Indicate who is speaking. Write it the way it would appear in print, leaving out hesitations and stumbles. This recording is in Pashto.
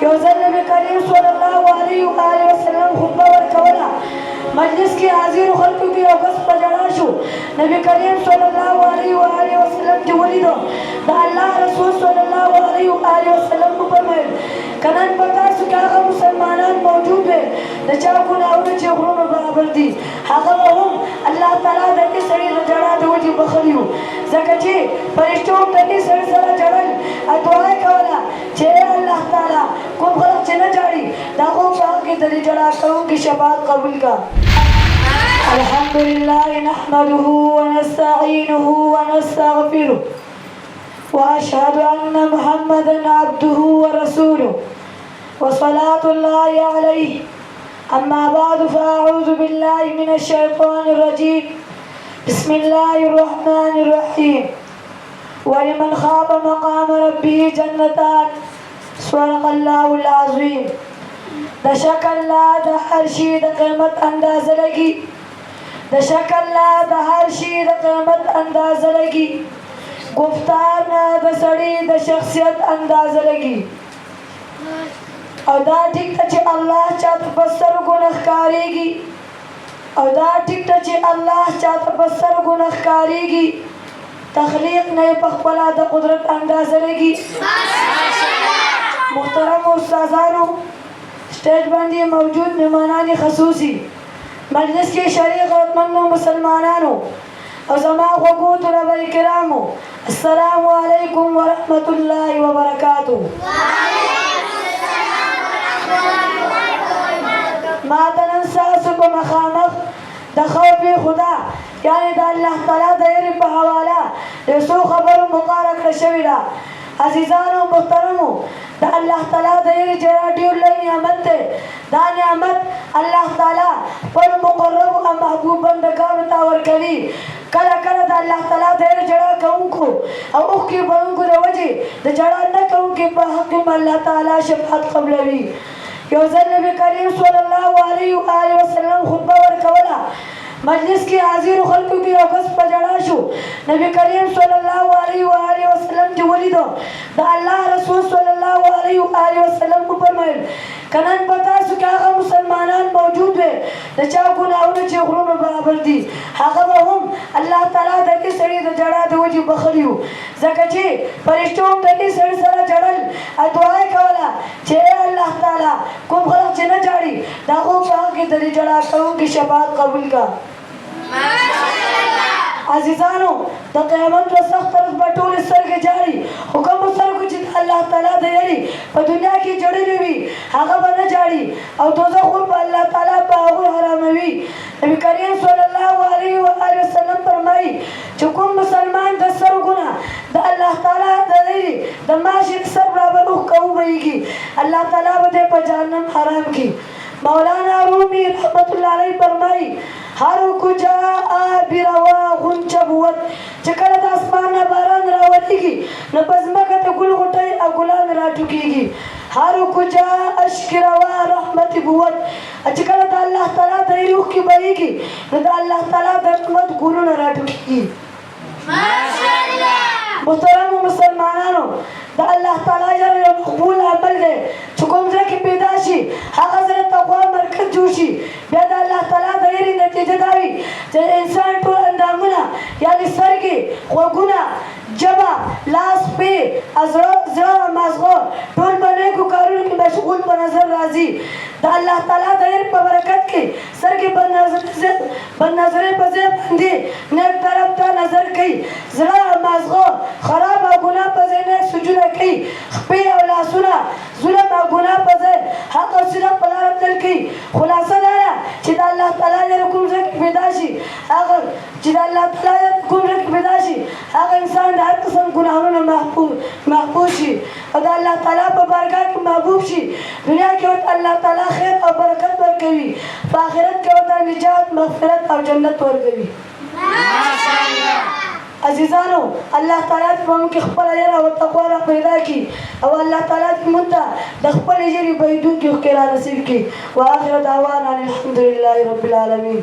Speaker 1: یو ځل نبی کریم صلی الله علیه و آله وسلم خطبه ورکوله مجلس کې حاضر خلکو کې یو کس په ژړا شو نبی کریم صلی الله علیه و آله وسلم چې ولیدو د الله رسول صلی الله علیه و آله وسلم وفرمایل که نن په تاسو کې هغه مسلمانان موجود وي د چا ګناهونه چې غرونه برابر دي هغه به هم الله تعالی د دې سړي د ژړا د وجې بخلي وو ځکه چې فرشتو هم د دې سړي سره ژړل او دعا یې کوله چې الله تعالی کوم خلک چې نه ژاړي د هغو په حق کې د دې ژړا کوونکي شفاعت قبول کړه. الحمد لله نحمده ونستعينه ونستغفره وأشهد أن محمدا عبده ورسوله وصلاة الله عليه أما بعد فأعوذ بالله من الشيطان الرجيم بسم الله الرحمن الرحيم ولمن خاف مقام ربه جنتان صدق الله العظيم د شک الله د هر شي د قیمت اندازه لګي د شک الله د هر شي د قیمت اندازه لګي گفتار نه د سړي د شخصیت اندازه لګي او دا ټیک ته چې الله چاته په سترګو نه ښکارېږي او دا ټیک ته چې الله چاته په سترګو نه ښکارېږي تخلیق نه یې په خپله د قدرت اندازه لګي. محترم استادانو سټیج باندې موجود مهمانان خصوصي مجلس کې شریک غیرتمندو مسلمانانو او زما خوږو طلبه کرامو السلام علیکم ورحمة الله وبرکاته. ما ته نن ستاسو په مخامخ د خوف خدا یعنې د الله تعالی د یېرې په حواله یو څو خبرو مقرره کړه شوې ده. عزیزانو محترمو د الله تعالی د یېرې جلا ډېر لوی نعمت دی. دا نعمت الله تعالی خپلو مقربو او محبوب بندګانو ته ورکوي. کله کله د الله تعالی د یېرې جړا کوونکو او اوښکې بهونکو د وجې د جړا نه کوونکي په حق کې الله تعالی شفاعت قبلوي. یو ځل نبي کریم صلی الله علیه و آله وسلم خطبه ورکوله مجلس کې حاضر خلکو کې یو کس په ژړا شو نبی کریم صلی الله علیه و آله وسلم چې ولیدو د الله رسول صلی الله علیه و آله وسلم وفرمایل که نن په تاسو کې هغه مسلمانان موجود وي د چا ګناهونه چې غرونه برابر دي هغه به هم الله تعالی د دې سړي د ژړا د وجې بخلي وو ځکه چې فرشتو هم د دې سړي سره ژړل او دعا یې کوله چې الله تعالی کوم خلک چې نه ژاړي د هغو په حق کې د دې ژړا کوونکي شفاعت قبول کړه. عزیزانو د قیامت په سخت ورځ به ټولې سترګې جاړي خو کومو سترګو چې الله تعالی د یېرې په دنیا کې جړلې وي هغه به نه جاړي او دوزخ هم په الله تعالی په هغوی حراموي. نبي کریم صلی الله علیه و آله وسلم فرمایي چې کوم مسلمان د سترګو نه د الله تعالی د یېرې د ماشي د سر برابر اوښکه وبهیږي الله تعالی به دې په جهنم حرام کړي. مولانا رومي رحمت الله علیه فرمایي هر کجا آبی روا غنچه بود چې کله د اسمان نه باران راولیږي نو په ځمکه ته ګل غوټۍ او ګلان راټوکېږي. هر کجا اشک روا رحمت بود چې کله د الله تعالی د یېرې اوښکې بهیږي نو د الله تعالی د رحمت ګلونه راټوکېږي. محترمو مسلمانانو د الله تعالی یو مقبول عمل دی چې کوم ځای کې پیدا شي هغه ځای تقوا مرکز جوړ شي. بیا د الله تعالی د یېرې نتیجه دا وي چې انسان ټول اندامونه یعنې سترګې غوږونه ژبه لاس پې زړه مازغه ټول په نیکو کارونو کې مشغول په نظر راځي. د الله تعالی د یېرې په برکت کې سترګې بدنظرۍ په ځای باندې نیک طرف ته نظر کوي زړه مازغه خراب او ګناه په ځای نیک سجونه کوي خپې او لاسونه ظلم او ګناه په ځای حق او صدق په لاره تل کوي. خلاصه دا ده چې د الله تعالی یېرې کوم ځای کې پیدا شي هغه چې د الله تعالی کوم ځای کې پیدا شي هغه انسان د هر قسم ګناهونو محفوظ شي او د الله تعالی په بارګاه کې محبوب شي. دنیا کې ورته الله تعالی خیر او برکت ورکوي په آخرت کې ورته نجات مغفرت او جنت ورکوي. عزیزانو الله تعالی دې په موږ کې خپله یره او تقوا را پیدا کړي او الله تعالی دې موږ ته د خپلې ژبې بهیدونکي اوښکې را نصیب کړي. وآخر دعوانا الحمد لله رب العالمین.